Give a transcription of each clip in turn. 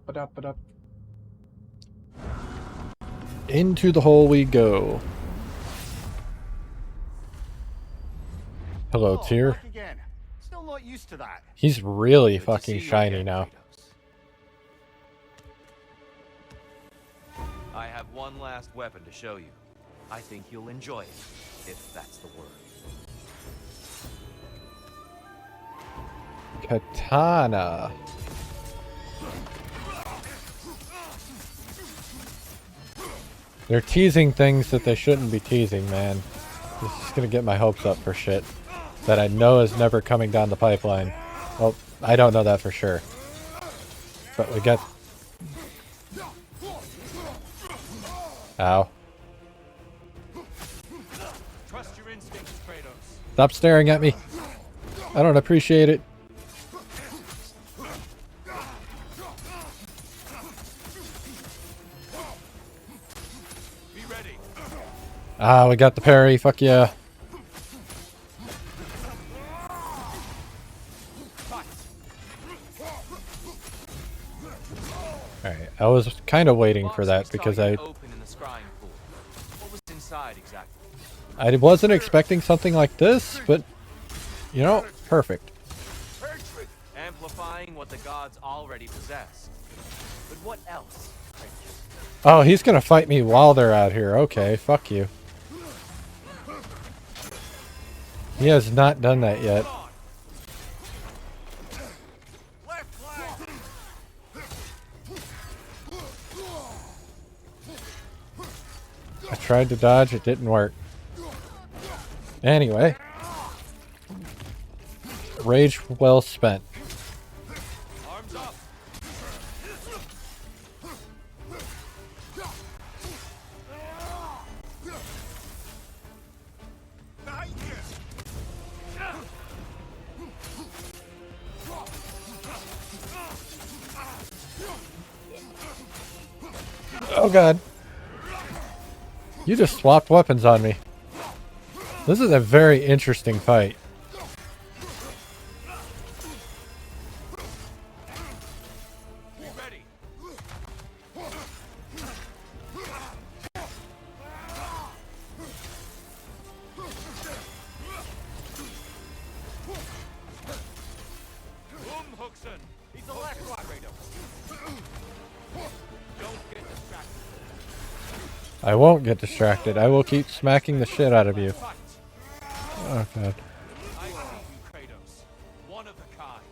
Ba-da-ba-da. Into the hole we go. Hello, Tyr. Back again. Still not used to that. He's really Good to fucking see you shiny again, now. Kratos. I have one last weapon to show you. I think you'll enjoy it, if that's the word. Katana. They're teasing things that they shouldn't be teasing, man. This is gonna get my hopes up for shit that I know is never coming down the pipeline. Well, I don't know that for sure. But we got... Ow. Trust your instincts, Kratos. Stop staring at me. I don't appreciate it. Be ready. Ah, we got the parry. Fuck yeah. Alright, I was kind of waiting for that because I wasn't expecting something like this, but, you know, perfect. Amplifying what the gods already possess. But what else? Oh, he's gonna fight me while they're out here. Okay, fuck you. He has not done that yet. I tried to dodge, it didn't work. Anyway. Rage well spent. Arms up. Oh god. You just swapped weapons on me. This is a very interesting fight. Be ready. Huxon. He's the left one, Kratos. Don't get distracted. I won't get distracted. I will keep smacking the shit out of you. Oh god. I see you, Kratos. One of a kind.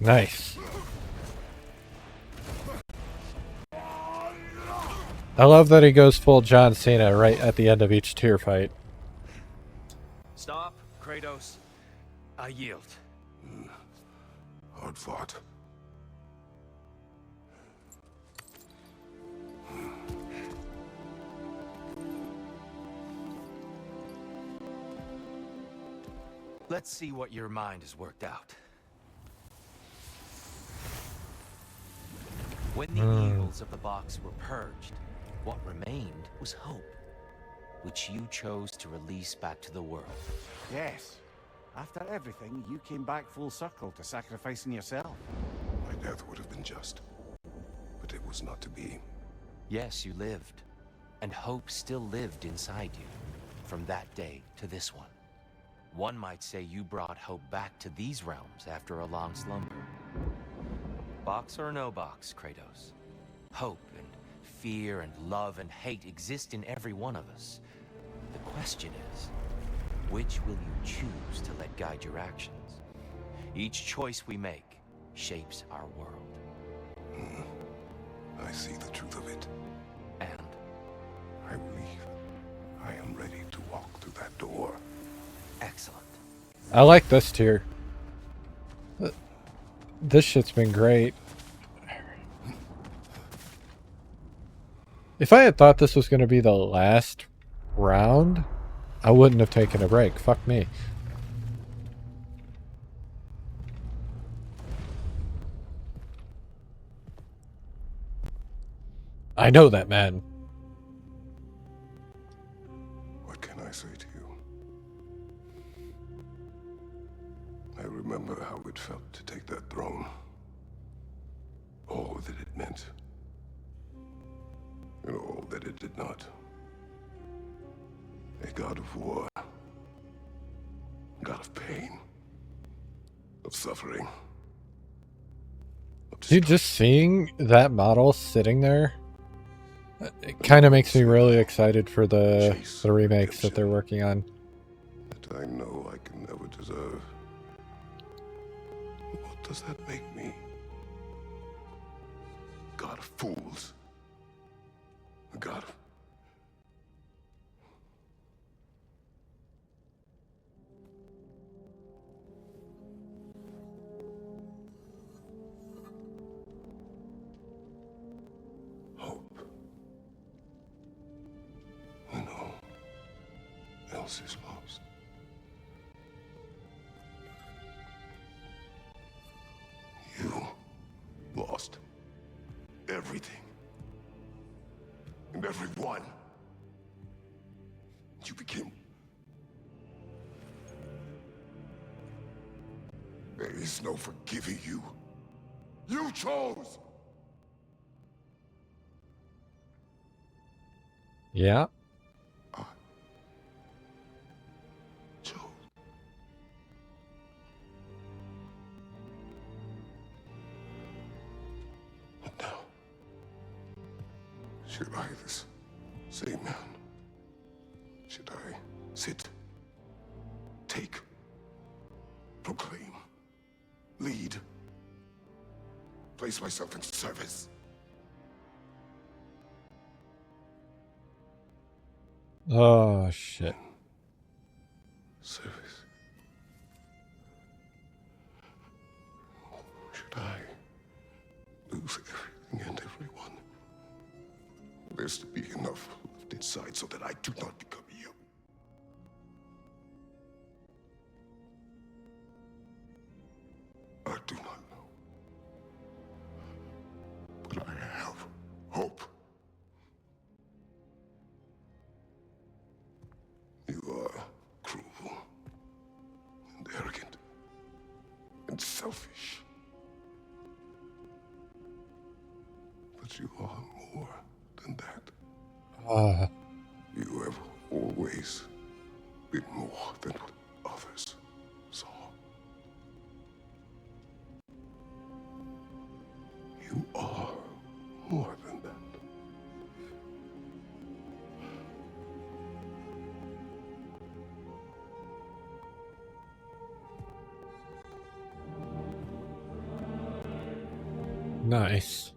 Nice. I love that he goes full John Cena right at the end of each tier fight. Stop, Kratos. I yield. Hard fought. Let's see what your mind has worked out. When the evils of the box were purged, what remained was hope, which you chose to release back to the world. Yes. After everything, you came back full circle to sacrificing yourself. My death would have been just, but it was not to be. Yes, you lived, and hope still lived inside you, from that day to this one. One might say you brought hope back to these realms after a long slumber. Box or no box, Kratos. Hope and fear and love and hate exist in every one of us. The question is, which will you choose to let guide your actions? Each choice we make shapes our world. I see the truth of it. And I believe I am ready to walk through that door. excellent. I like this tier. This shit's been great. If I had thought this was going to be the last round, I wouldn't have taken a break. Fuck me. I know that, man. What can I say to you? I remember how it felt to take that throne of war. God of pain. Of suffering. Of Dude, just seeing that model sitting there, it kind of makes me really excited for the remakes that they're working on. that I know I can never deserve. What does that make me? God of fools. A god of... hope. When all else is lost. You lost everything. And everyone. You became... There is no forgiving you. You chose! Yeah. I chose. And now, should I, this same man, should I sit, take, proclaim, lead, place myself in service? Oh, shit. Service. Should I lose everything and everyone? There's to be enough left inside so that I do not become you. I do not know. But I have hope. You are cruel and arrogant and selfish. But you are more than that. You have always been more than what others saw. You are more than that. Nice.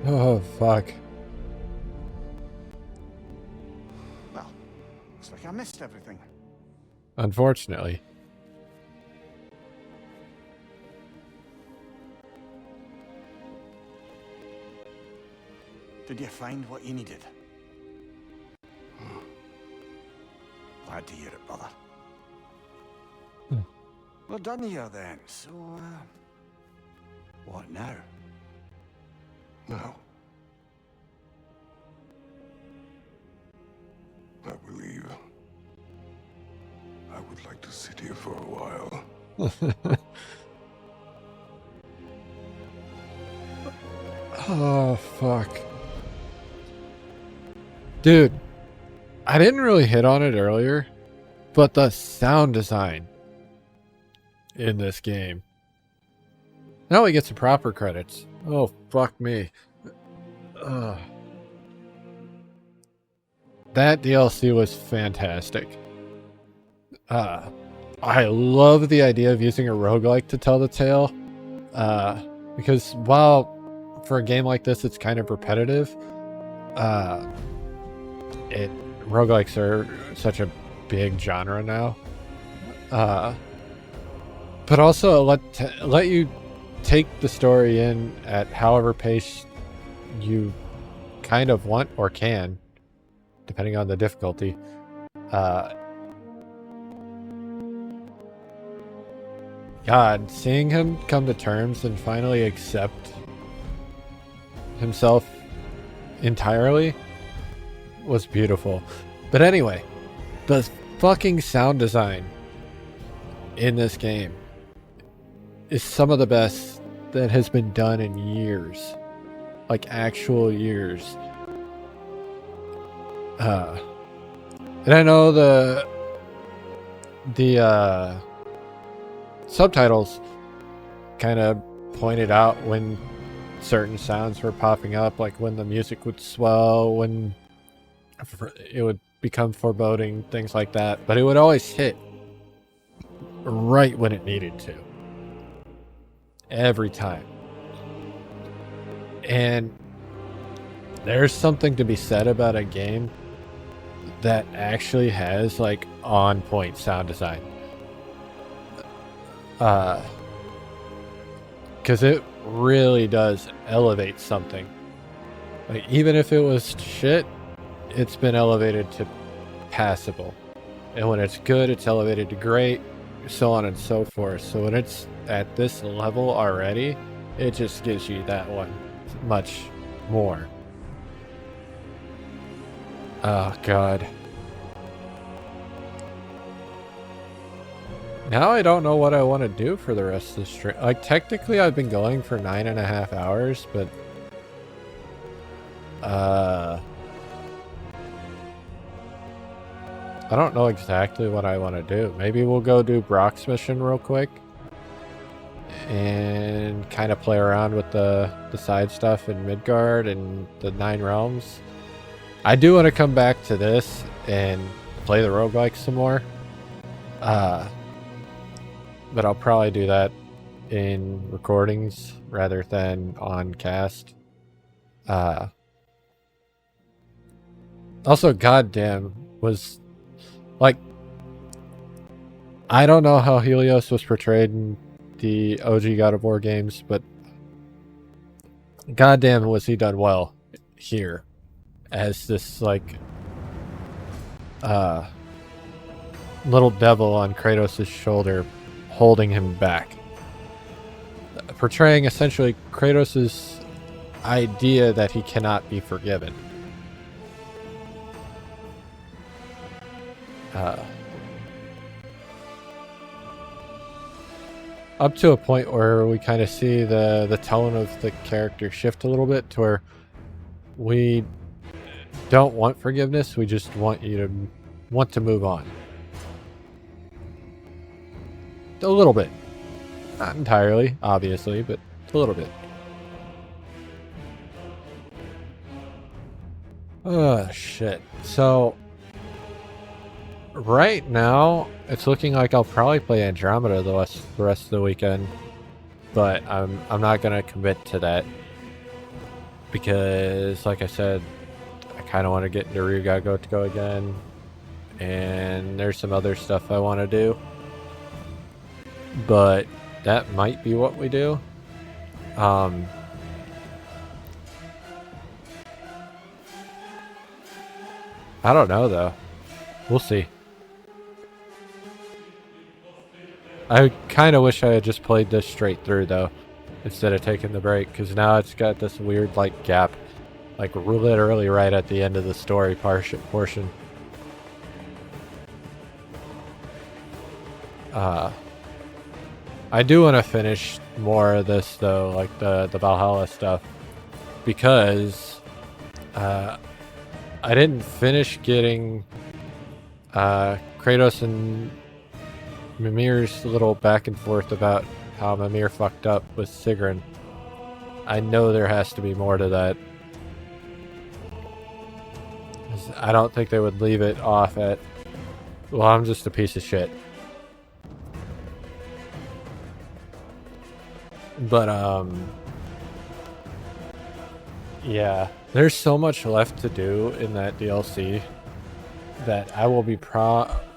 Oh, fuck. Well, looks like I missed everything. Unfortunately. Did you find what you needed? Glad to hear it, brother. We're done here then, so, what now? Now, I believe I would like to sit here for a while. Oh, fuck. Dude, I didn't really hit on it earlier, but the sound design in this game. Now we get some proper credits. Oh, fuck me. Ugh. That DLC was fantastic. I love the idea of using a roguelike to tell the tale. Because while for a game like this it's kind of repetitive, roguelikes are such a big genre now. But but also let you take the story in at however pace you kind of want or can, depending on the difficulty. God, seeing him come to terms and finally accept himself entirely was beautiful. But anyway, the fucking sound design in this game is some of the best that has been done in years. Like actual years. And I know the subtitles kind of pointed out when certain sounds were popping up, like when the music would swell, when it would become foreboding, things like that. But it would always hit right when it needed to. Every time. And there's something to be said about a game that actually has like on point sound design. Because it really does elevate something. Like, even if it was shit, it's been elevated to passable. And when it's good, it's elevated to great, so on and so forth. So when it's at this level already, it just gives you that one much more. Oh, God. Now I don't know what I want to do for the rest of the stream. Like, technically I've been going for 9.5 hours, but... I don't know exactly what I want to do. Maybe we'll go do Brock's mission real quick. And kind of play around with the side stuff in Midgard and the 9 Realms. I do want to come back to this and play the roguelike some more. But I'll probably do that in recordings rather than on cast. Also, goddamn, was like, I don't know how Helios was portrayed in the OG God of War games, but goddamn was he done well here as this like little devil on Kratos' shoulder holding him back, portraying essentially Kratos' idea that he cannot be forgiven. Up to a point where we kind of see the tone of the character shift a little bit to where we don't want forgiveness, we just want you to want to move on. A little bit. Not entirely, obviously, but a little bit. Oh, shit. So, right now, it's looking like I'll probably play Andromeda the rest of the weekend. But I'm not going to commit to that. Because, like I said, I kind of want to get into Ryuga Gotoku again. And there's some other stuff I want to do. But that might be what we do. I don't know though. We'll see. I kind of wish I had just played this straight through though, instead of taking the break, because now it's got this weird like gap, like literally right at the end of the story portion. I do want to finish more of this though, like the Valhalla stuff, because I didn't finish getting Kratos and Mimir's little back and forth about how Mimir fucked up with Sigrun. I know there has to be more to that. I don't think they would leave it off at, well, I'm just a piece of shit. But, yeah, there's so much left to do in that DLC that I will be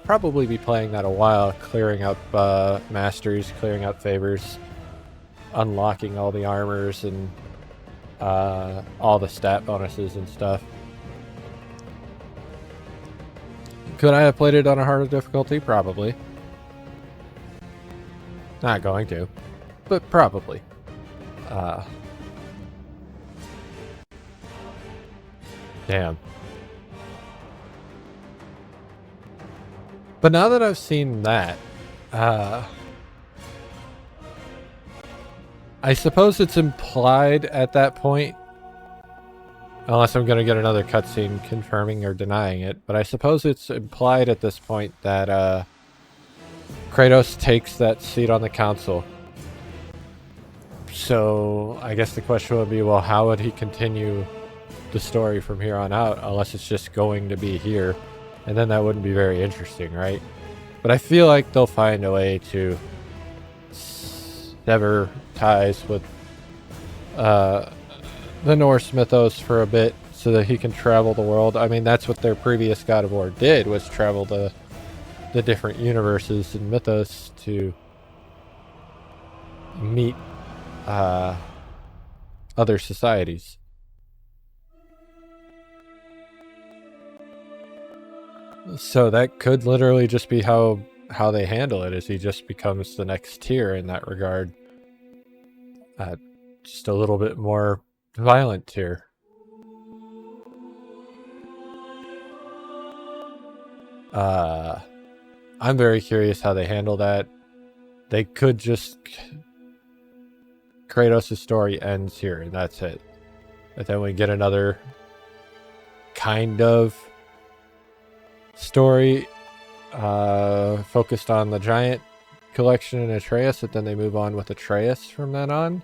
probably be playing that a while, clearing up masteries, clearing up favors, unlocking all the armors and all the stat bonuses and stuff. Could I have played it on a harder difficulty? Probably. Not going to, but probably. Damn. But now that I've seen that, I suppose it's implied at that point, unless I'm going to get another cutscene confirming or denying it, but I suppose it's implied at this point that Kratos takes that seat on the council. So I guess the question would be, well, how would he continue the story from here on out, unless it's just going to be here? And then that wouldn't be very interesting, right? But I feel like they'll find a way to sever ties with the Norse mythos for a bit so that he can travel the world. I mean, that's what their previous God of War did, was travel the different universes and mythos to meet other societies. So that could literally just be how they handle it, is he just becomes the next tier in that regard. Just a little bit more violent tier. I'm very curious how they handle that. They could just... Kratos' story ends here and that's it. And then we get another kind of story focused on the giant collection and Atreus, and then they move on with Atreus from then on.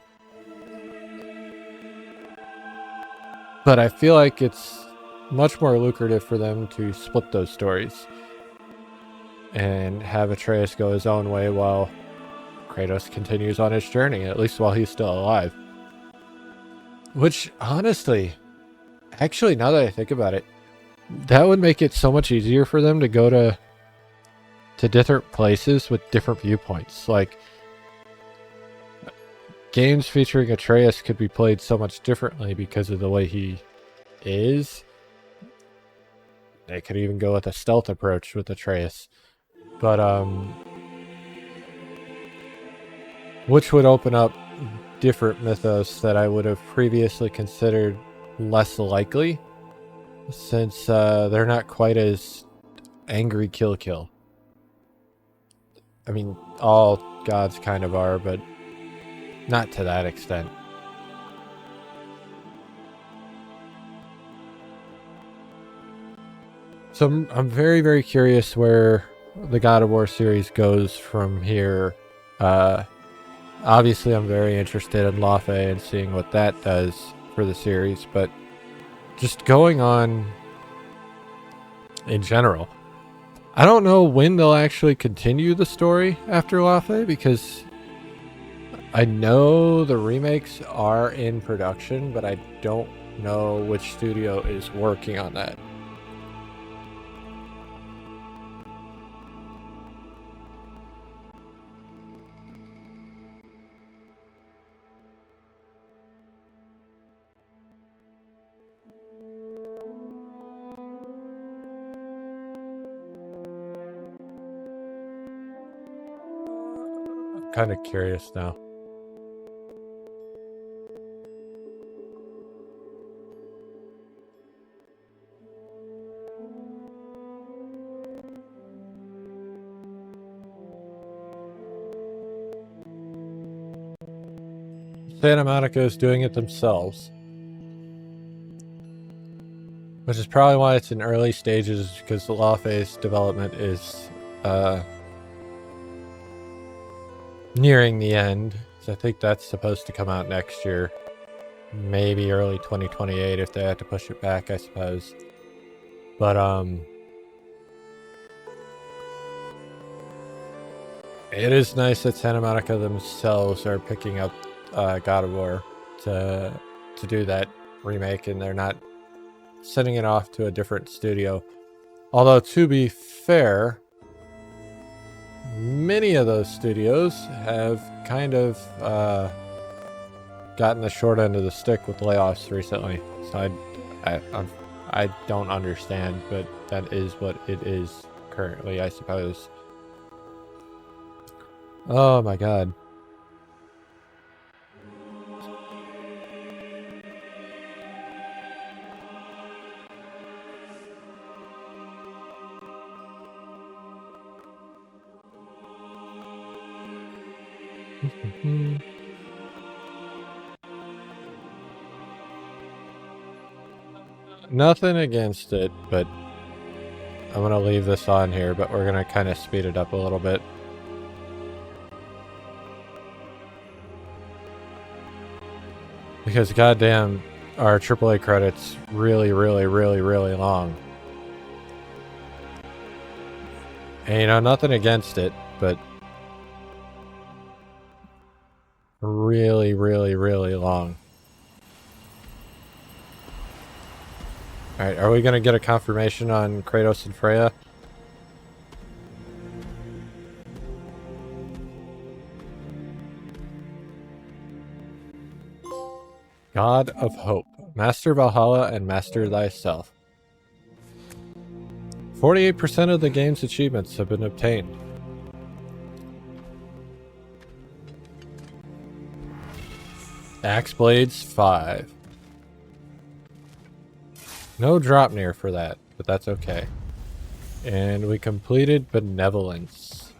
But I feel like it's much more lucrative for them to split those stories and have Atreus go his own way while Kratos continues on his journey, at least while he's still alive. Which, honestly, actually, now that I think about it, that would make it so much easier for them to go to different places with different viewpoints. Like, games featuring Atreus could be played so much differently because of the way he is. They could even go with a stealth approach with Atreus. But, which would open up different mythos that I would have previously considered less likely, since they're not quite as angry kill. I mean, all gods kind of are, but not to that extent. So I'm very, very curious where the God of War series goes from here. Obviously, I'm very interested in Laufey and seeing what that does for the series, but just going on in general, I don't know when they'll actually continue the story after Laufey, because I know the remakes are in production, but I don't know which studio is working on that. Kind of curious now. Santa Monica is doing it themselves, which is probably why it's in early stages, because the Laufey's development is nearing the end. So I think that's supposed to come out next year, maybe early 2028 if they have to push it back, I suppose. But it is nice that Santa Monica themselves are picking up God of War to do that remake, and they're not sending it off to a different studio. Although, to be fair, many of those studios have kind of gotten the short end of the stick with layoffs recently. So I don't understand, but that is what it is currently, I suppose. Oh my god. Nothing against it, but I'm gonna leave this on here, but we're gonna kind of speed it up a little bit. Because goddamn, our AAA credits really long. And you know, nothing against it, but really long. Alright, are we gonna get a confirmation on Kratos and Freya? God of Hope. Master Valhalla and Master Thyself. 48% of the game's achievements have been obtained. Axe Blades 5. No Dropnir for that, but that's okay. And we completed Benevolence.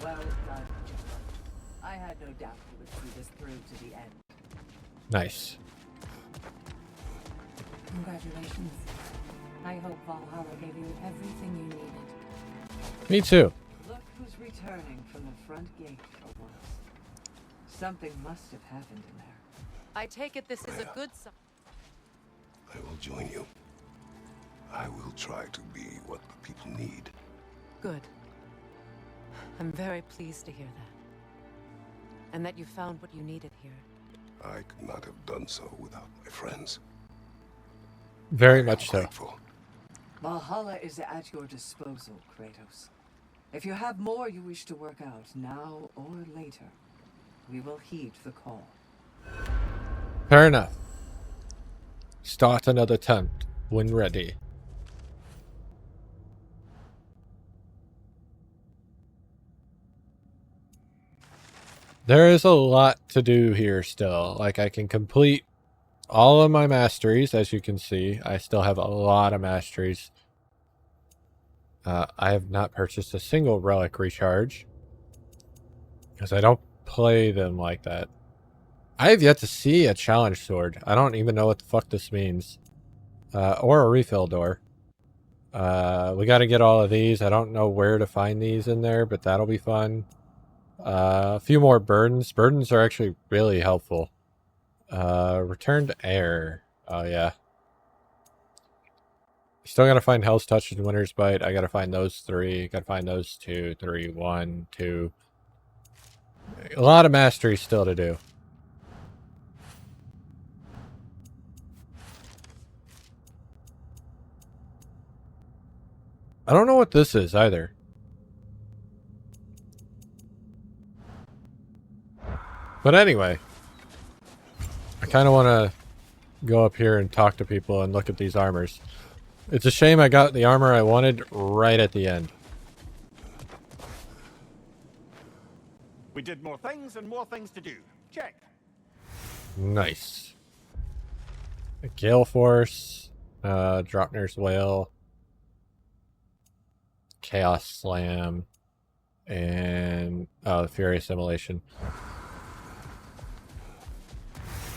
Well done. I had no doubt you would see this through to the end. Nice. Congratulations. I hope Valhalla gave you everything you needed. Me too. Look who's returning from the front gate for once. Something must have happened in there. I take it this is a good sign. I will join you. I will try to be what the people need. Good. I'm very pleased to hear that. And that you found what you needed here. I could not have done so without my friends. Very much so. Grateful. Valhalla is at your disposal, Kratos. If you have more you wish to work out, now or later, we will heed the call. Fair enough. Start another attempt when ready. There is a lot to do here still. Like, I can complete all of my masteries, as you can see. I still have a lot of masteries. I have not purchased a single relic recharge, because I don't play them like that. I have yet to see a challenge sword. I don't even know what the fuck this means. Or a refill door. We got to get all of these. I don't know where to find these in there, but that'll be fun. A few more burdens. Burdens are actually really helpful. Return to air. Oh, yeah. Still got to find Hell's Touch and Winter's Bite. I got to find those 3. Got to find those 2, 3, 1, 2. A lot of mastery still to do. I don't know what this is either. But anyway, I kind of want to go up here and talk to people and look at these armors. It's a shame I got the armor I wanted right at the end. We did more things and more things to do. Check. Nice. A Gale Force, Dropner's Whale, Chaos Slam, and the Fury Assimilation.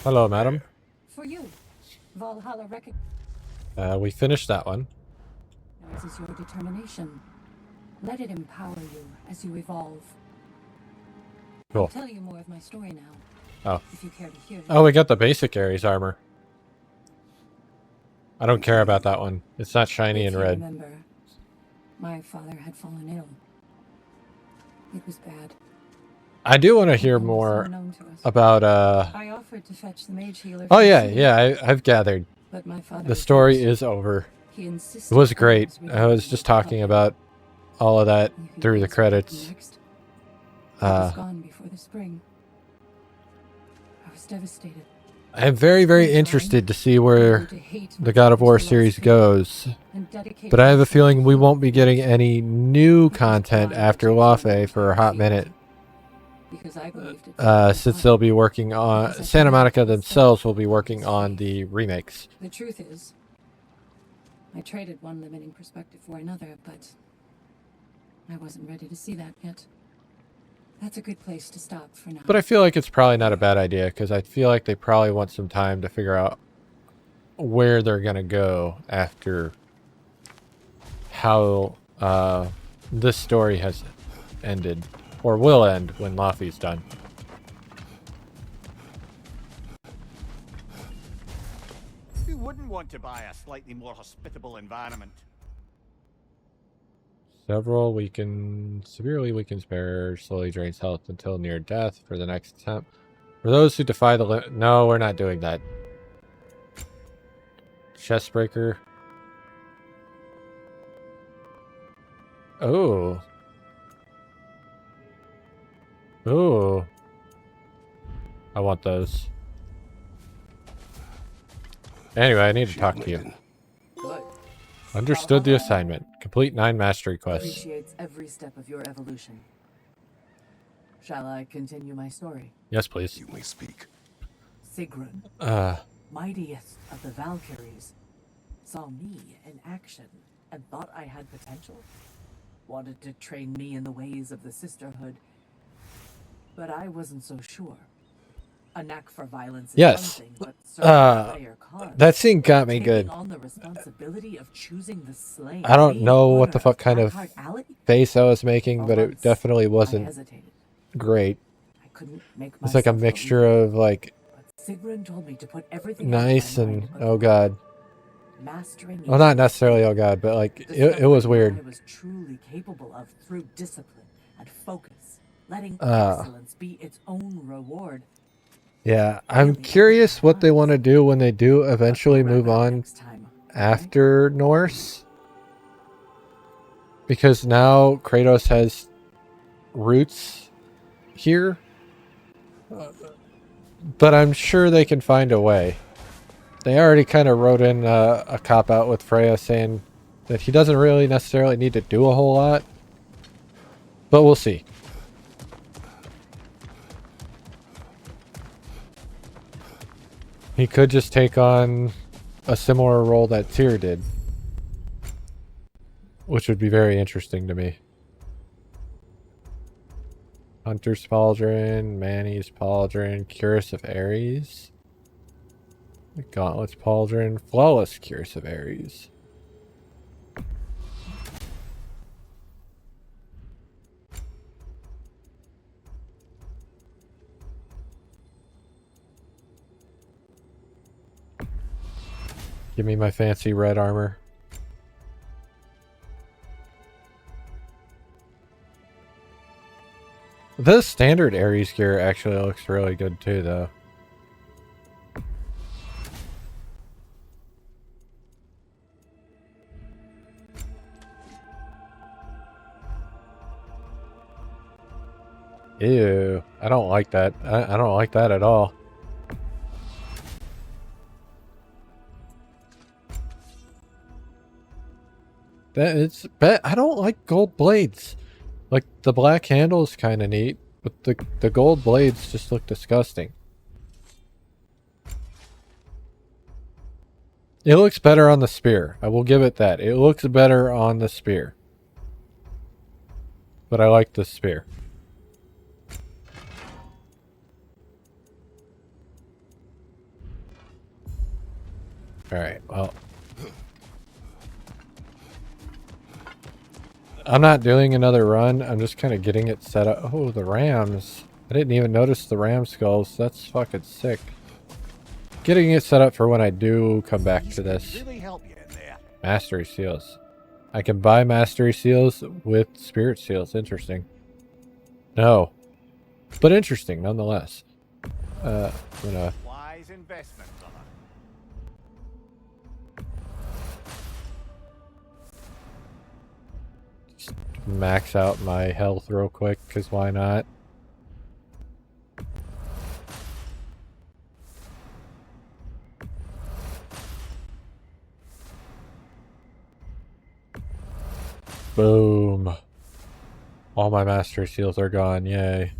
Hello, madam. For you, Valhalla We finished that one. recognizes your determination. Let it empower you as you evolve. Cool. I'll tell you more of my story now. Oh. If you care to hear. Oh, we got the basic Ares armor. I don't care about that one. It's not shiny and red. Remember, my father had fallen ill. It was bad. I do want to hear more about I offered to fetch the mage healer. Oh yeah, I've gathered. But my father The story is over. He It was great. I was just talking about all of that You can through the guess what happened credits. next? I was Uh, gone before the spring. I was devastated. I'm very, very interested to see where the God of War series goes. But I have a feeling we won't be getting any new content after Lafe for a hot minute. Because I believed it. Since they'll be working on... Santa Monica themselves will be working on the remakes. The truth is, I traded one limiting perspective for another, but I wasn't ready to see that yet. That's a good place to stop for now. But I feel like it's probably not a bad idea, because I feel like they probably want some time to figure out where they're going to go after how this story has ended, or will end when Lafay's done. Who wouldn't want to buy a slightly more hospitable environment? Severely weakens bearer, slowly drains health until near death for the next attempt. For those who defy the limit... No, we're not doing that. Chest breaker. Oh. Oh. I want those. Anyway, I need to talk to you. Good. Understood the assignment. Complete 9 mastery quests. Appreciates every step of your evolution. Shall I continue my story? Yes, please. You may speak. Sigrun, mightiest of the Valkyries, saw me in action and thought I had potential. Wanted to train me in the ways of the sisterhood, but I wasn't so sure. A knack for violence is Yes. one thing, but serving a higher cause, That scene got me good. taking on the responsibility of choosing the slain, I don't being know what honor the fuck kind of Blackheart Alley? face I was making, For but it once, definitely I wasn't hesitated. great. I couldn't make It's like a myself mixture believe of like it, but Sigrun told me to put everything out of my nice and mind, but oh god. mastering Well, not necessarily oh god, but like it was discovering what weird. I was truly capable of through discipline and focus, letting Uh. excellence be its own reward. Yeah, I'm curious what they want to do when they do eventually But we'll move wrap up on next time, okay? after Norse. Because now Kratos has roots here. But I'm sure they can find a way. They already kind of wrote in a cop-out with Freya saying that he doesn't really necessarily need to do a whole lot. But we'll see. He could just take on a similar role that Tyr did. Which would be very interesting to me. Hunter's Pauldron, Manny's Pauldron, Curse of Ares. Gauntlet's Pauldron, Flawless Curse of Ares. Give me my fancy red armor. The standard Ares gear actually looks really good too, though. Ew, I don't like that. I don't like that at all. I don't like gold blades. Like, the black handle is kind of neat, but the gold blades just look disgusting. It looks better on the spear. I will give it that. It looks better on the spear. But I like the spear. Alright, well. I'm not doing another run. I'm just kind of getting it set up. Oh, the rams. I didn't even notice the ram skulls. That's fucking sick. Getting it set up for when I do come back to this. Really help you in there. Mastery seals. I can buy mastery seals with spirit seals. Interesting. No. But interesting nonetheless. I'm gonna... Wise investment, brother. max out my health real quick, because why not? Boom. All my master seals are gone, yay.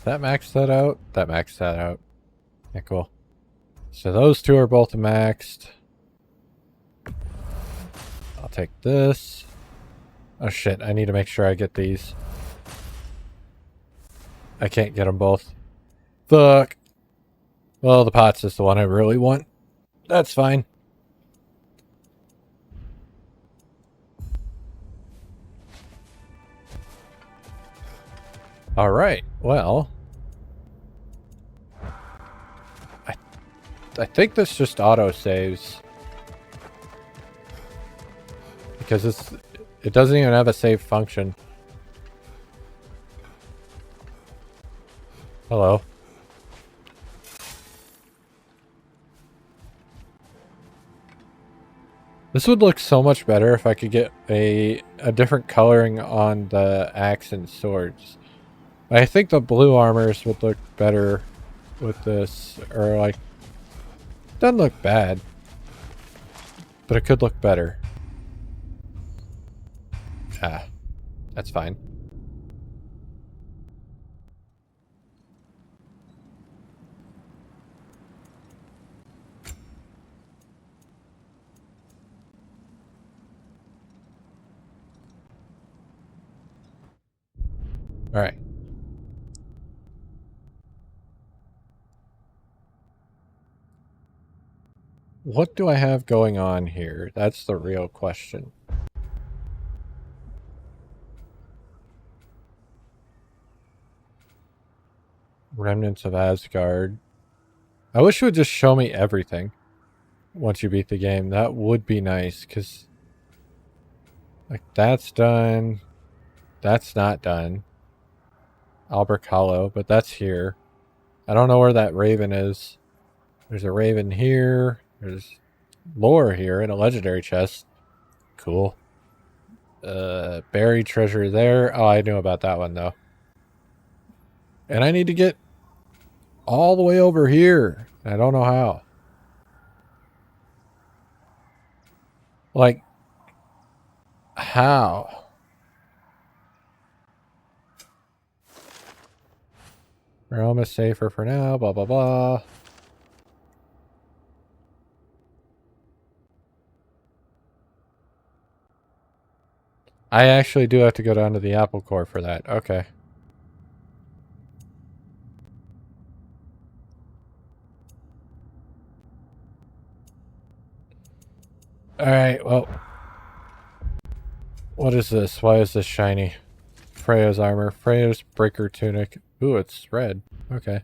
That maxed that out? That maxed that out. Yeah, cool. So those two are both maxed. I'll take this. Oh shit, I need to make sure I get these. I can't get them both. Fuck. Well, the pots is the one I really want. That's fine. Alright, well. I think this just auto-saves. Because it doesn't even have a save function. Hello. This would look so much better if I could get a different coloring on the axe and swords. I think the blue armors would look better with this, or like, doesn't look bad, but it could look better. Ah, that's fine. All right. What do I have going on here? That's the real question. Remnants of Asgard. I wish it would just show me everything once you beat the game. That would be nice, because like that's done. That's not done. Albert Hollow, but that's here. I don't know where that raven is. There's a raven here. There's lore here in a legendary chest. Cool. Buried treasure there. Oh, I knew about that one though. And I need to get all the way over here. I don't know how. Like, how? We're almost safer for now, blah, blah, blah. I actually do have to go down to the apple core for that. Okay. Alright, well. What is this? Why is this shiny? Freya's armor. Freya's breaker tunic. Ooh, it's red. Okay.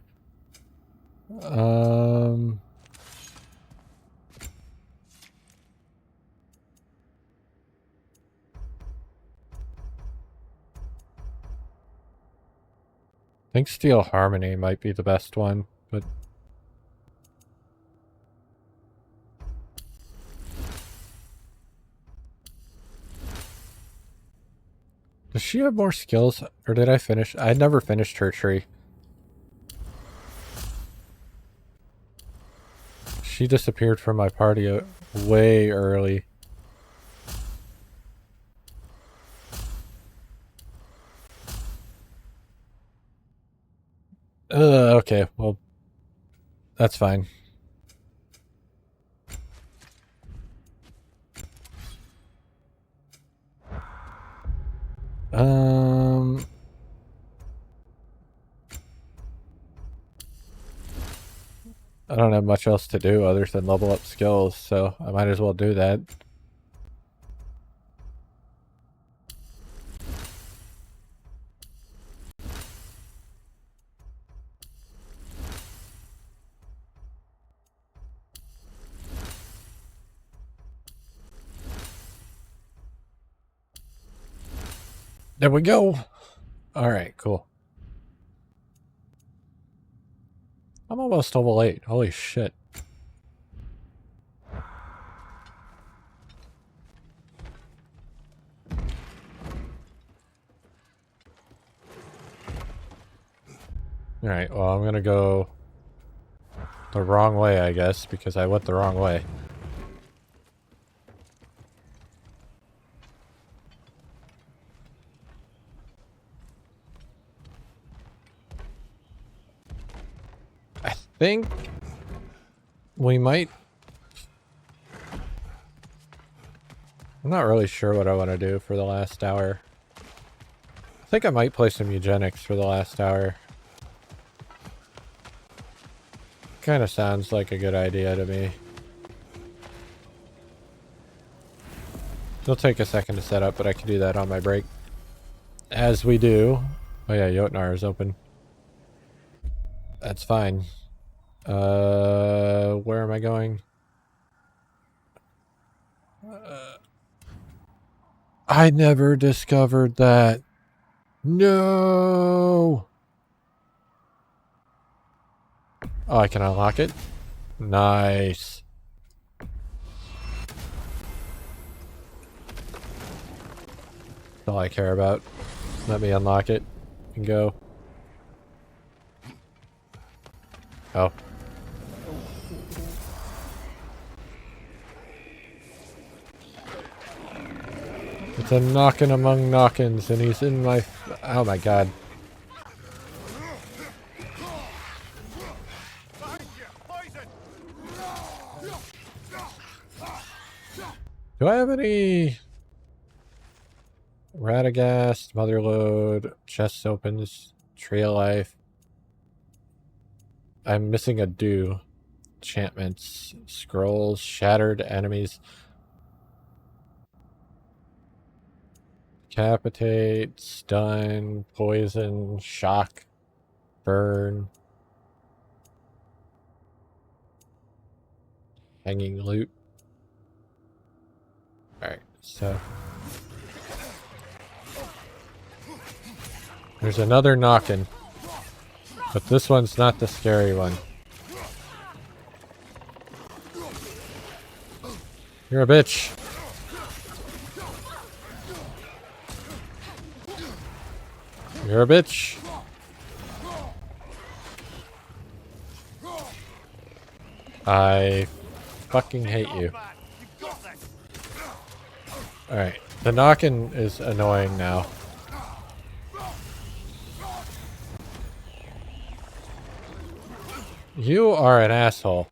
I think Steel Harmony might be the best one, but does she have more skills, or did I finish? I never finished her tree. She disappeared from my party way early. Okay, well, that's fine. I don't have much else to do other than level up skills, so I might as well do that. There we go. Alright, cool. I'm almost level 8. Holy shit. Alright, well, I'm gonna go the wrong way, I guess, because I went the wrong way. I think we might... I'm not really sure what I want to do for the last hour. I think I might play some eugenics for the last hour. Kind of sounds like a good idea to me. It'll take a second to set up, but I can do that on my break. As we do. Oh yeah, Jotnar is open. That's fine. Where am I going? I never discovered that. No! Oh, I can unlock it? Nice. That's all I care about. Let me unlock it and go. Oh. It's a knockin' among knockins, and he's in my... Oh my god. Do I have any... Radagast, Motherload, Chest Opens, Trail Life. I'm missing a do. Enchantments, Scrolls, Shattered Enemies. Decapitate, Stun, Poison, Shock, Burn. Hanging Loot. Alright, so... There's another knockin'. But this one's not the scary one. You're a bitch. You're a bitch. I fucking hate you. Alright, the knockin' is annoying now. You are an asshole.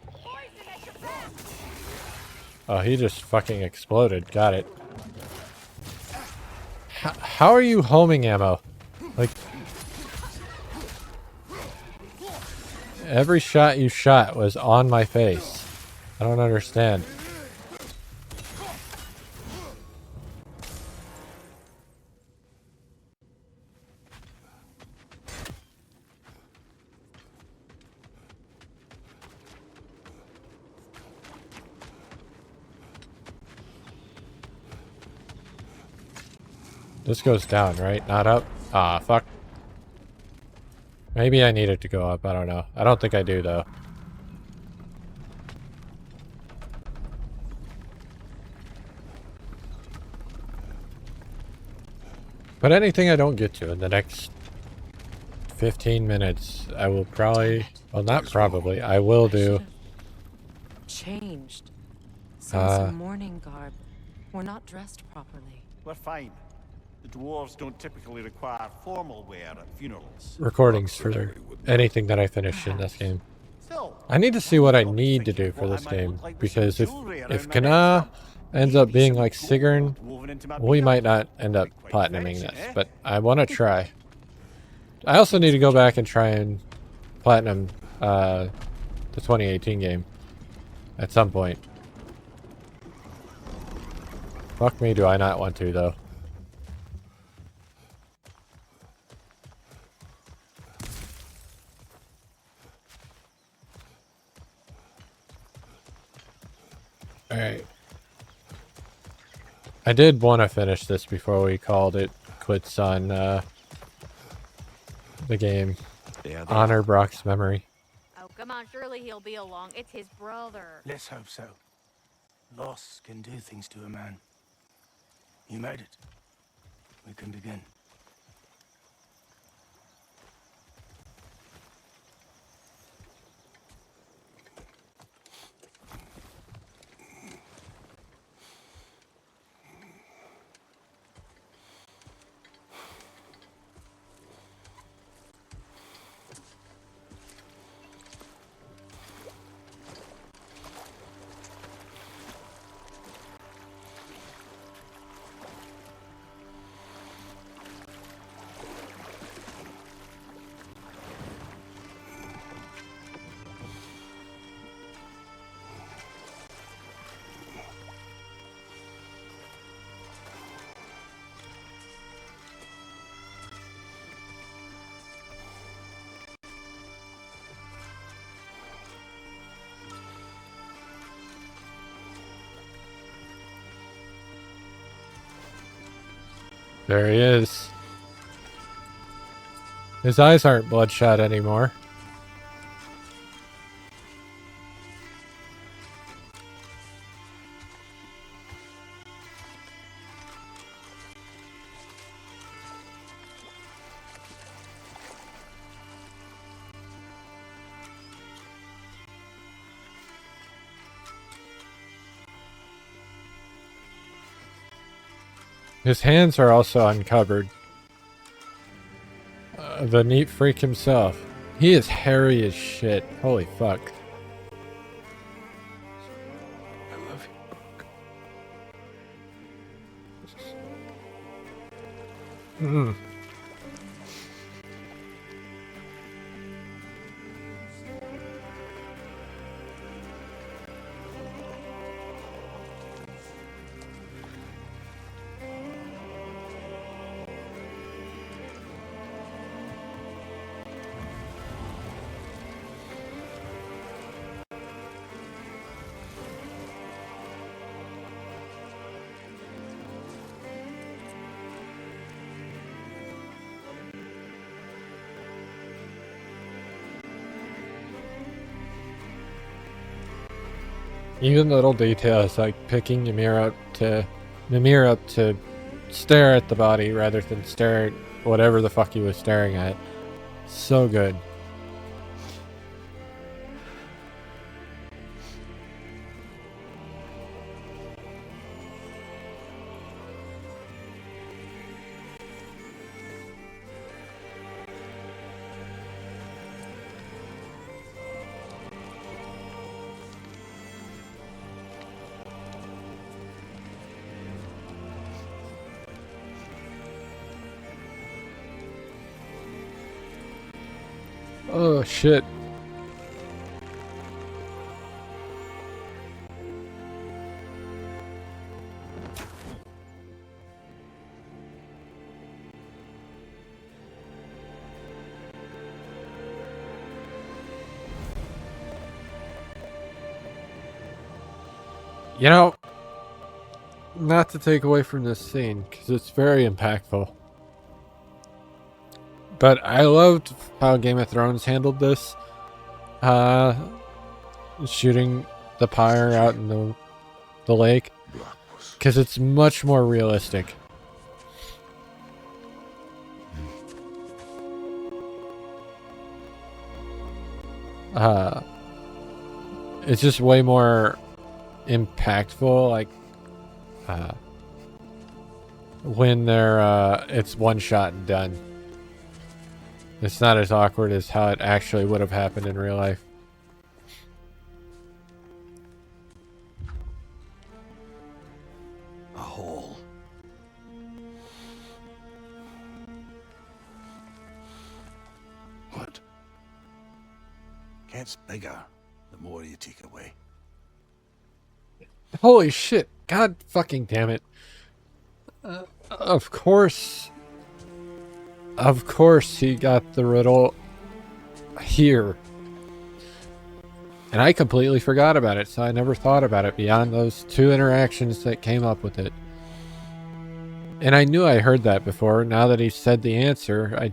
Oh, he just fucking exploded. Got it. How are you homing ammo? Like... Every shot you shot was on my face. I don't understand. This goes down, right? Not up? Ah, fuck. Maybe I need it to go up. I don't know. I don't think I do, though. But anything I don't get to in the next 15 minutes, I will probably... Well, not probably. I will do. Changed. Some mourning garb. We're not dressed properly. We're fine. The dwarves don't typically require formal wear at funerals. Recordings for anything that I finish in this game. I need to see what I need to do for this game, because if Kana ends up being like Sigrun, we might not end up platinuming this, but I want to try. I also need to go back and try and platinum the 2018 game at some point. Fuck me, do I not want to, though. Alright. I did want to finish this before we called it quits on the game. Yeah, Honor Brock's memory. Oh, come on, surely he'll be along. It's his brother. let's hope so. Loss can do things to a man. You made it. We can begin. There he is. His eyes aren't bloodshot anymore. His hands are also uncovered. The neat freak himself. He is hairy as shit. Holy fuck. I love you. Mm. Even little details like picking Ymir up to stare at the body rather than stare at whatever the fuck he was staring at. So good. Oh shit. You know, not to take away from this scene, because it's very impactful. But I loved how Game of Thrones handled this. Shooting the pyre out in the lake. Because it's much more realistic. It's just way more impactful, like when it's one shot and done. It's not as awkward as how it actually would have happened in real life. A hole. What? Gets bigger the more you take away. Holy shit. God fucking damn it. Of course. Of course he got the riddle here. And I completely forgot about it, so I never thought about it beyond those two interactions that came up with it. And I knew I heard that before. Now that he said the answer,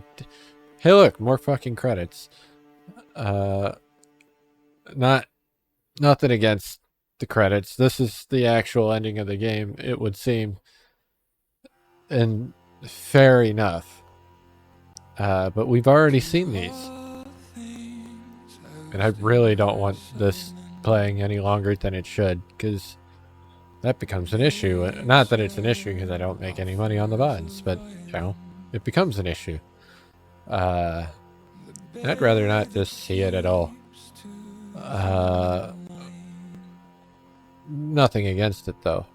hey, look, more fucking credits. Not nothing against the credits. This is the actual ending of the game, it would seem. And fair enough. But we've already seen these. And I really don't want this playing any longer than it should, because that becomes an issue. Not that it's an issue because I don't make any money on the VODs, but, you know, it becomes an issue. I'd rather not just see it at all. Nothing against it, though.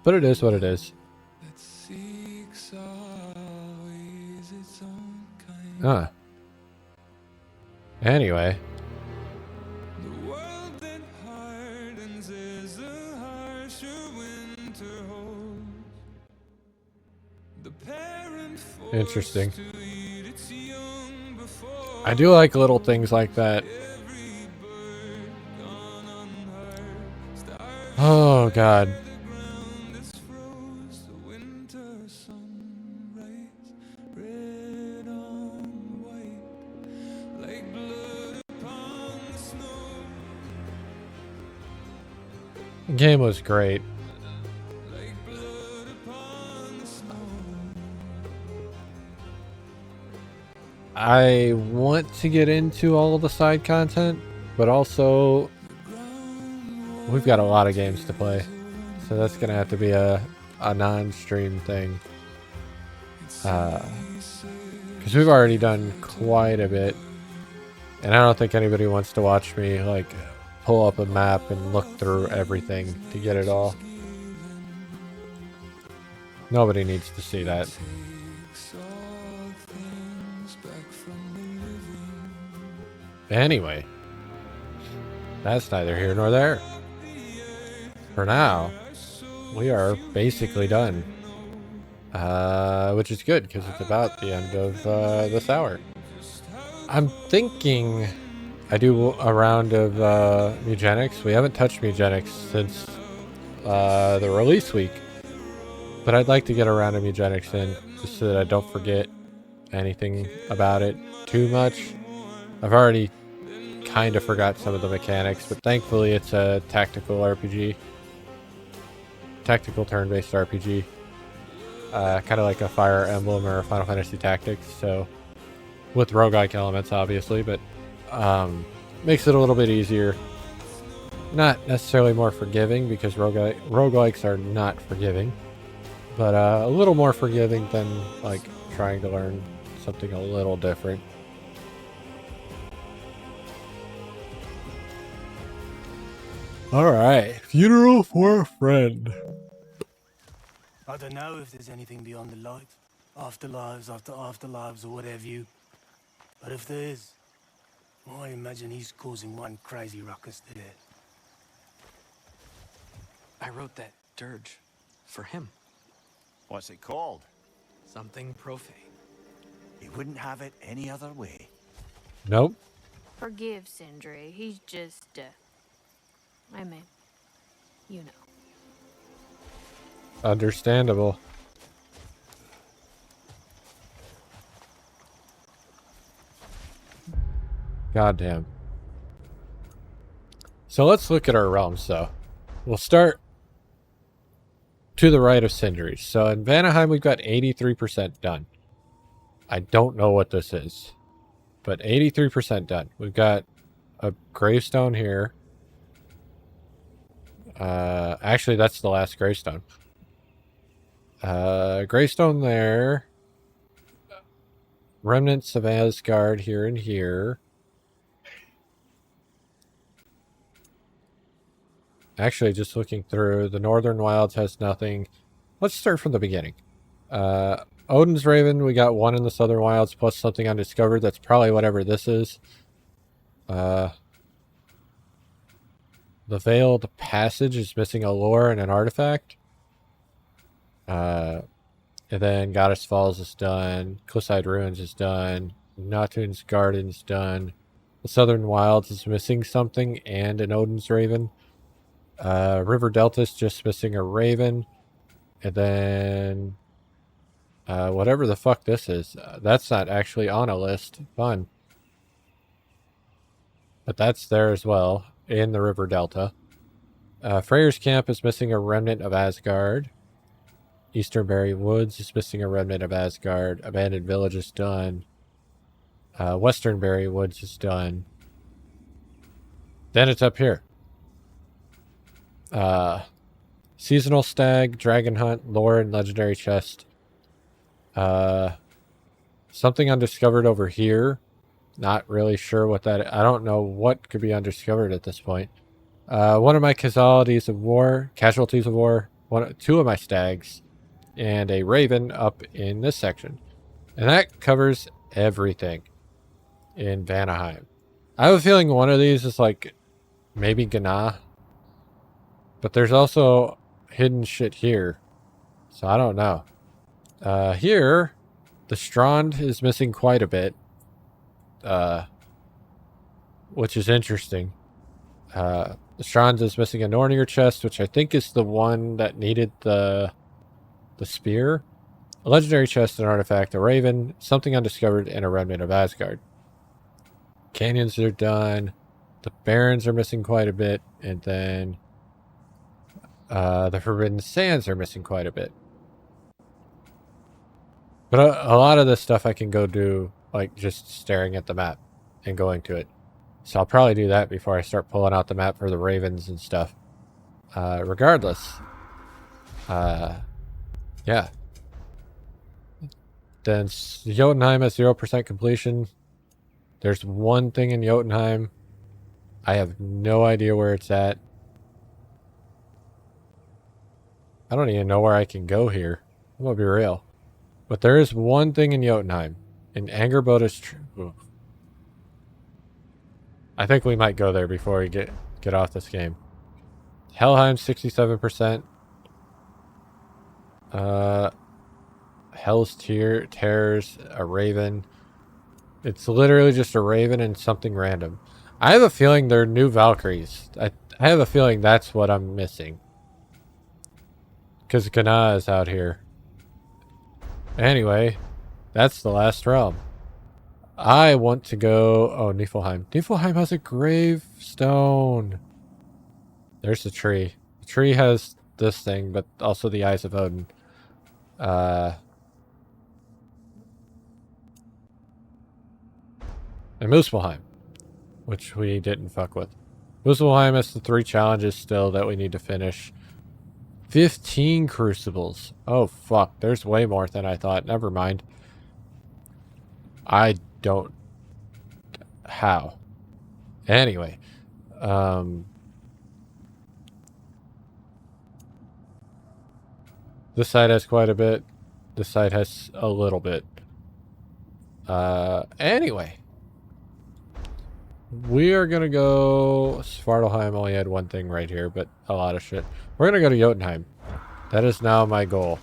But it is what it is. Anyway. Interesting. I do like little things like that. Oh, God. The game was great. I want to get into all of the side content, but also we've got a lot of games to play, so that's gonna have to be a non-stream thing. Because we've already done quite a bit, and I don't think anybody wants to watch me like pull up a map and look through everything to get it all. Nobody needs to see that. Anyway, that's neither here nor there. For now, we are basically done. Which is good, because it's about the end of this hour. I'm thinking I do a round of Mugenics. We haven't touched Mugenics since the release week. But I'd like to get a round of Mugenics in, just so that I don't forget anything about it too much. I've already kind of forgot some of the mechanics, but thankfully it's a tactical RPG. Tactical turn-based RPG. Kind of like a Fire Emblem or a Final Fantasy Tactics, so with roguelike elements, obviously, but makes it a little bit easier. Not necessarily more forgiving, because roguelikes are not forgiving, but a little more forgiving than like trying to learn something a little different. Alright, funeral for a friend. I don't know if there's anything beyond the light. Afterlives after afterlives or whatever you. But if there is, I imagine he's causing one crazy ruckus there. I wrote that dirge for him. What's it called? Something profane. He wouldn't have it any other way. Nope. Forgive Sindri. He's just, I mean, you know. Understandable. Goddamn. So let's look at our realms, though. We'll start to the right of Sindri. So in Vanaheim, we've got 83% done. I don't know what this is, but 83% done. We've got a gravestone here. Actually, that's the last gravestone. Gravestone there. Remnants of Asgard here and here. Actually, just looking through, the Northern Wilds has nothing. Let's start from the beginning. Odin's Raven, we got one in the Southern Wilds, plus something undiscovered. That's probably whatever this is. The Veiled Passage is missing a lore and an artifact. And then Goddess Falls is done. Cliffside Ruins is done. Notun's Garden's done. The Southern Wilds is missing something and an Odin's Raven. River Delta is just missing a Raven. And then whatever the fuck this is, that's not actually on a list. Fun. But that's there as well, in the River Delta. Freyr's Camp is missing a remnant of Asgard. Easternberry Woods is missing a remnant of Asgard. Abandoned Village is done. Westernberry Woods is done. Then it's up here. Seasonal Stag, Dragon Hunt, Lore and Legendary Chest. Something undiscovered over here. Not really sure what that is. I don't know what could be undiscovered at this point. One of my casualties of war, two of my stags, and a raven up in this section. And that covers everything in Vanaheim. I have a feeling one of these is like maybe Gná. But there's also hidden shit here. So I don't know. Here, the Strand is missing quite a bit. Which is interesting. The Strand is missing a Nornir chest, which I think is the one that needed the spear. A legendary chest, an artifact, a raven, something undiscovered, and a remnant of Asgard. Canyons are done. The Barrens are missing quite a bit. And then the Forbidden Sands are missing quite a bit. But a lot of this stuff I can go do, like, just staring at the map and going to it. So I'll probably do that before I start pulling out the map for the ravens and stuff. Regardless. Yeah. Then Jotunheim has 0% completion. There's one thing in Jotunheim. I have no idea where it's at. I don't even know where I can go here. I'm gonna be real. But there is one thing in Jotunheim. In Angerboda's... I think we might go there before we get off this game. Helheim, 67%. Hell's Terrors, a raven. It's literally just a raven and something random. I have a feeling they're new Valkyries. I have a feeling that's what I'm missing. Because Gná is out here. Anyway, that's the last realm. I want to go... Oh, Niflheim. Niflheim has a gravestone. There's the tree. The tree has this thing, but also the Eyes of Odin. And Muspelheim, which we didn't fuck with. Muspelheim has the 3 challenges still that we need to finish. 15 crucibles. Oh, fuck. There's way more than I thought. Never mind. I don't... How? Anyway. This side has quite a bit. This side has a little bit. Anyway. We are going to go... Svartalheim only had one thing right here, but a lot of shit. We're going to go to Jotunheim. That is now my goal.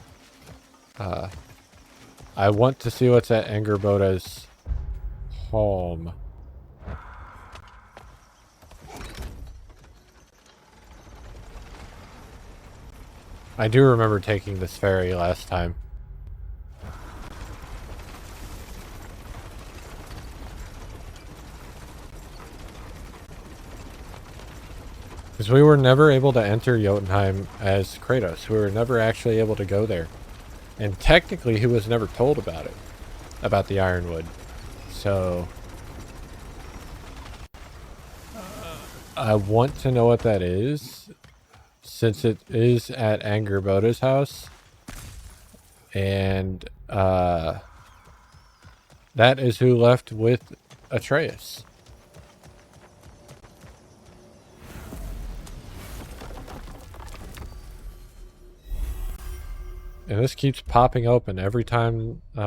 I want to see what's at Angerboda's home. I do remember taking this ferry last time. Because we were never able to enter Jotunheim as Kratos. We were never actually able to go there. And technically, he was never told about it. About the Ironwood. So... I want to know what that is. Since it is at Angerboda's house. And, that is who left with Atreus. And this keeps popping open every time we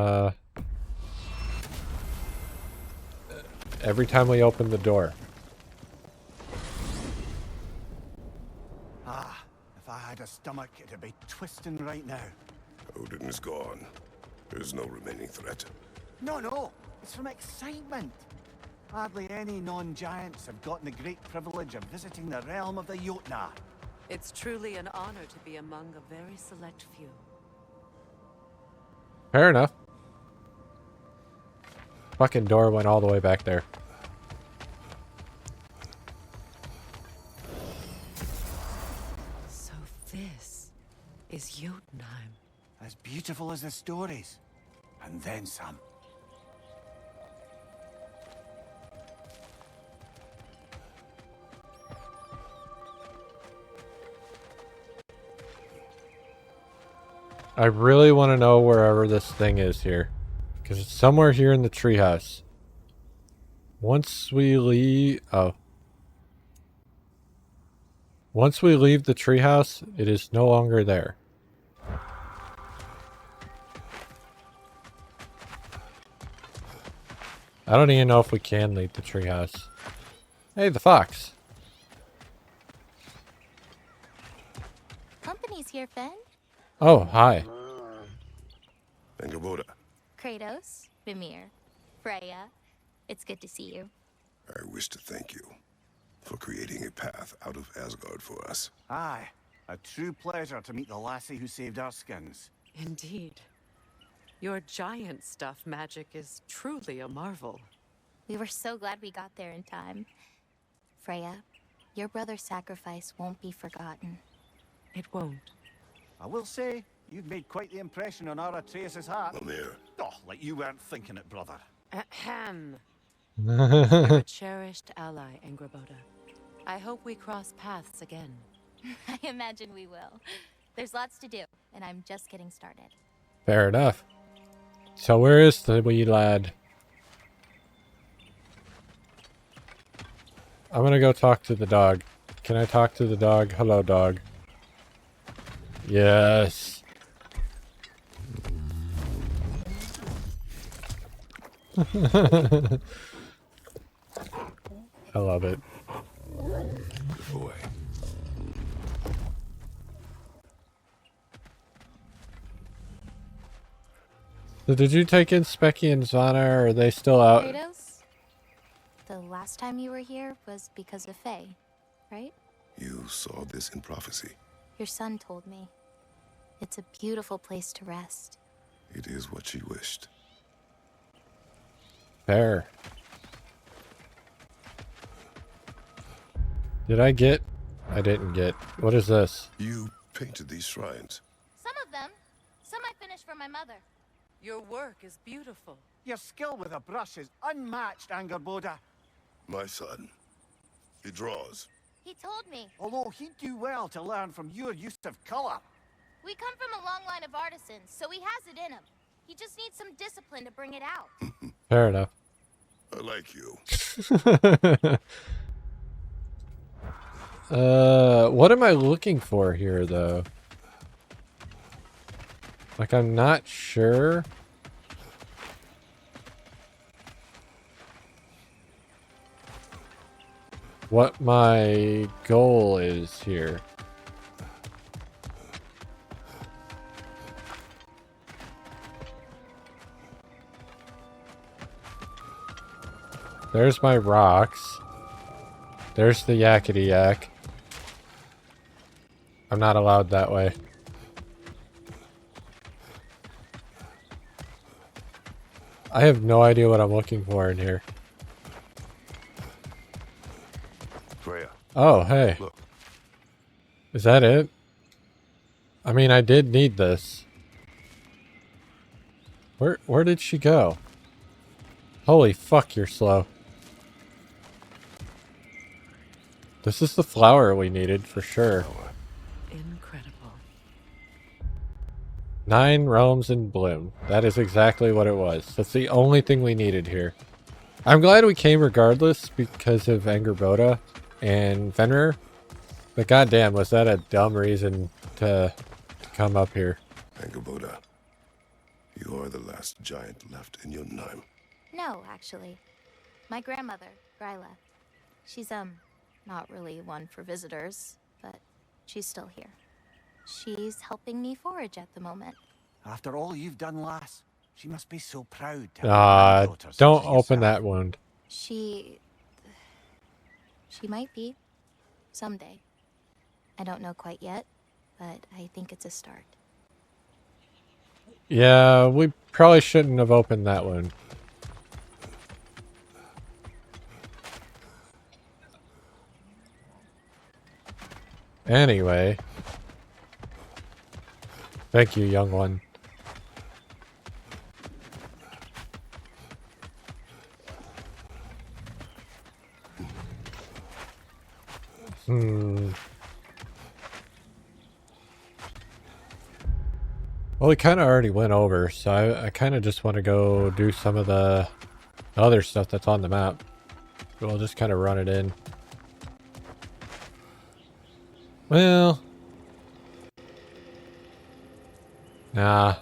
open the door. Ah, if I had a stomach, it'd be twisting right now. Odin is gone. There's no remaining threat. No, it's from excitement. Hardly any non-giants have gotten the great privilege of visiting the realm of the Jotnar. It's truly an honor to be among a very select few. Fair enough. Fucking door went all the way back there. So this is Jotunheim. As beautiful as the stories. And then some. I really want to know wherever this thing is here. Because it's somewhere here in the treehouse. Once we leave... Oh. Once we leave the treehouse, it is no longer there. I don't even know if we can leave the treehouse. Hey, the fox. Company's here, Finn. Oh, hi. Angerboda, Kratos, Mimir, Freya. It's good to see you. I wish to thank you for creating a path out of Asgard for us. Aye, a true pleasure to meet the lassie who saved our skins. Indeed. Your giant stuff magic is truly a marvel. We were so glad we got there in time. Freya, your brother's sacrifice won't be forgotten. It won't. I will say, you've made quite the impression on our Atreus' heart. Mimir. Oh, like you weren't thinking it, brother. Ahem. You're a cherished ally, Angerboda. I hope we cross paths again. I imagine we will. There's lots to do, and I'm just getting started. Fair enough. So where is the wee lad? I'm gonna go talk to the dog. Can I talk to the dog? Hello, dog. Yes. I love it. Boy. So did you take in Specky and Zana, or are they still out? Kratos, the last time you were here was because of Faye, right? You saw this in prophecy. Your son told me. It's a beautiful place to rest. It is what she wished. Fair. Did I get? I didn't get. What is this? You painted these shrines. Some of them. Some I finished for my mother. Your work is beautiful. Your skill with a brush is unmatched, Angerboda. My son. He draws. He told me. Although he'd do well to learn from your use of color. We come from a long line of artisans, so he has it in him. He just needs some discipline to bring it out. Fair enough. I like you. What am I looking for here, though? Like, I'm not sure. What my goal is here. There's my rocks. There's the yakety yak. I'm not allowed that way. I have no idea what I'm looking for in here. Freya. Oh, hey. Look. Is that it? I mean, I did need this. Where did she go? Holy fuck, you're slow. This is the flower we needed, for sure. Incredible. 9 realms in bloom. That is exactly what it was. That's the only thing we needed here. I'm glad we came regardless because of Angerboda and Fenrir. But goddamn, was that a dumb reason to come up here. Angerboda, you are the last giant left in Jotunheim. No, actually. My grandmother, Gryla. She's, not really one for visitors, but she's still here. She's helping me forage at the moment. After all you've done, lass, she must be so proud to have a granddaughter such Don't as open yourself. that wound. She might be. Someday. I don't know quite yet, but I think it's a start. Yeah, we probably shouldn't have opened that one. Anyway. Thank you, young one. Well, we kind of already went over, so I kind of just want to go do some of the other stuff that's on the map. We'll just kind of run it in. Well... Nah.